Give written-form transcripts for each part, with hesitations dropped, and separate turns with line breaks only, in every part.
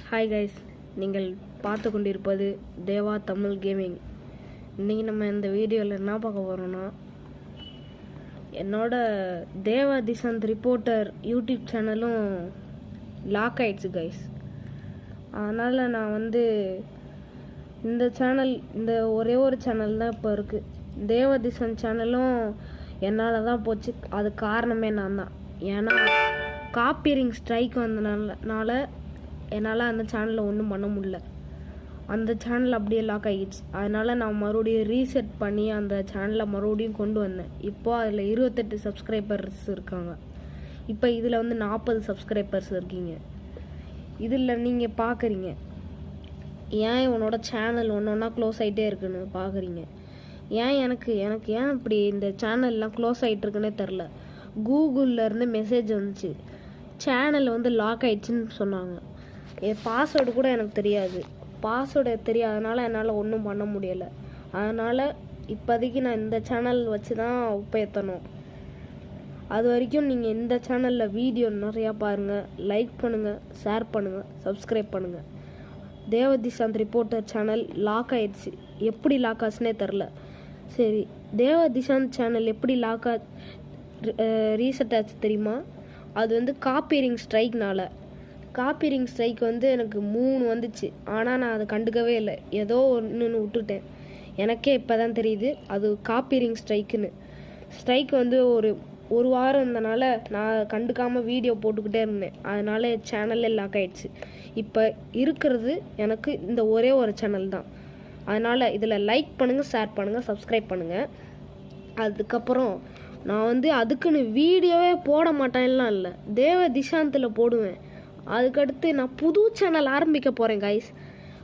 Hi guys, நீங்கள் பார்த்து கொண்டிருப்பது தேவா தமிழ் கேமிங். இன்றைக்கி நம்ம இந்த வீடியோவில் என்ன பார்க்க போகிறோன்னா, என்னோட தேவா திசாந்த் ரிப்போர்ட்டர் யூடியூப் சேனலும் லாக் ஆயிடுச்சு கைஸ். அதனால் நான் இந்த சேனல், இந்த ஒரே ஒரு சேனல் தான் இப்போ இருக்குது. தேவா திசாந்த் சேனலும் என்னால் தான் போச்சு. அது காரணமே நான் தான். ஏன்னா காப்பிரைட் ஸ்ட்ரைக் வந்தனால என்னால் அந்த சேனலில் ஒன்றும் பண்ண முடியல. அந்த சேனல் அப்படியே லாக் ஆகிடுச்சு. அதனால் நான் மறுபடியும் ரீசெட் பண்ணி அந்த சேனலை மறுபடியும் கொண்டு வந்தேன். இப்போது அதில் 28 சப்ஸ்கிரைபர்ஸ் இருக்காங்க. இப்போ இதில் 40 சப்ஸ்கிரைபர்ஸ் இருக்கீங்க. இதில் நீங்கள் பார்க்குறீங்க, ஏன் உன்னோட சேனல் ஒன்று ஒன்றா க்ளோஸ் ஆகிட்டே இருக்குன்னு பார்க்குறீங்க. ஏன் எனக்கு ஏன் இப்படி இந்த சேனல்லாம் க்ளோஸ் ஆகிட்டுருக்குன்னே தெரில. கூகுள்லேருந்து மெசேஜ் வந்துச்சு, சேனல் லாக் ஆகிடுச்சின்னு சொன்னாங்க. என் பாஸ்வேர்டு கூட எனக்கு தெரியாது. பாஸ்வேர்டு தெரியாதனால என்னால் ஒன்றும் பண்ண முடியலை. அதனால் இப்போதைக்கு நான் இந்த சேனல் வச்சு தான் உப்பேற்றணும். அது வரைக்கும் நீங்கள் இந்த சேனலில் வீடியோ நிறையா பாருங்கள், லைக் பண்ணுங்கள், ஷேர் பண்ணுங்கள், சப்ஸ்கிரைப் பண்ணுங்கள். தேவா திசாந்த் ரிப்போர்ட்டர் சேனல் லாக் ஆயிடுச்சு. எப்படி லாக் ஆச்சுன்னே தெரில. சரி, தேவா திசாந்த் சேனல் எப்படி லாக் ரீசெட் ஆச்சு தெரியுமா? அது காப்பிரைட் ஸ்ட்ரைக்னால. காப்பிரைட் ஸ்ட்ரைக் எனக்கு 3 வந்துச்சு. ஆனால் நான் அதை கண்டுக்கவே இல்லை. ஏதோ ஒன்று விட்டுட்டேன். எனக்கே இப்போ தான் தெரியுது அது காப்பிரைட் ஸ்ட்ரைக்குன்னு. ஸ்ட்ரைக் ஒரு வாரம் இருந்தனால நான் கண்டுக்காமல் வீடியோ போட்டுக்கிட்டே இருந்தேன். அதனால் சேனல்லே லாக் ஆகிடுச்சு. இப்போ இருக்கிறது எனக்கு இந்த ஒரே ஒரு சேனல் தான். அதனால் இதில் லைக் பண்ணுங்கள், ஷேர் பண்ணுங்கள், சப்ஸ்கிரைப் பண்ணுங்கள். அதுக்கப்புறம் நான் அதுக்குன்னு வீடியோவே போட மாட்டேன்லாம் இல்லை. தேவா திசாந்தில் போடுவேன். அதுக்கடுத்து நான் புது சேனல் ஆரம்பிக்க போகிறேன் கைஸ்.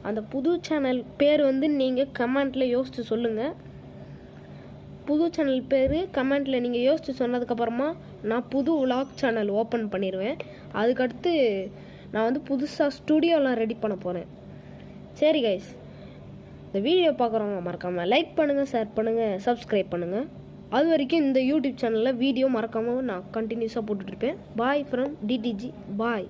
அந்த புது சேனல் பேர் நீங்கள் கமெண்ட்டில் யோசித்து சொல்லுங்கள். புது சேனல் பேர் கமெண்ட்டில் நீங்கள் யோசித்து சொன்னதுக்கப்புறமா நான் புது vlog சேனல் ஓப்பன் பண்ணிடுவேன். அதுக்கடுத்து நான் புதுசாக ஸ்டுடியோலாம் ரெடி பண்ண போகிறேன். சரி கைஸ், இந்த வீடியோ பார்க்குறவங்க மறக்காமல் லைக் பண்ணுங்கள், ஷேர் பண்ணுங்கள், சப்ஸ்கிரைப் பண்ணுங்கள். அது வரைக்கும் இந்த யூடியூப் சேனலில் வீடியோ மறக்காமல் நான் கண்டினியூஸாக போட்டுட்ருப்பேன். Bye from DDG. பாய்.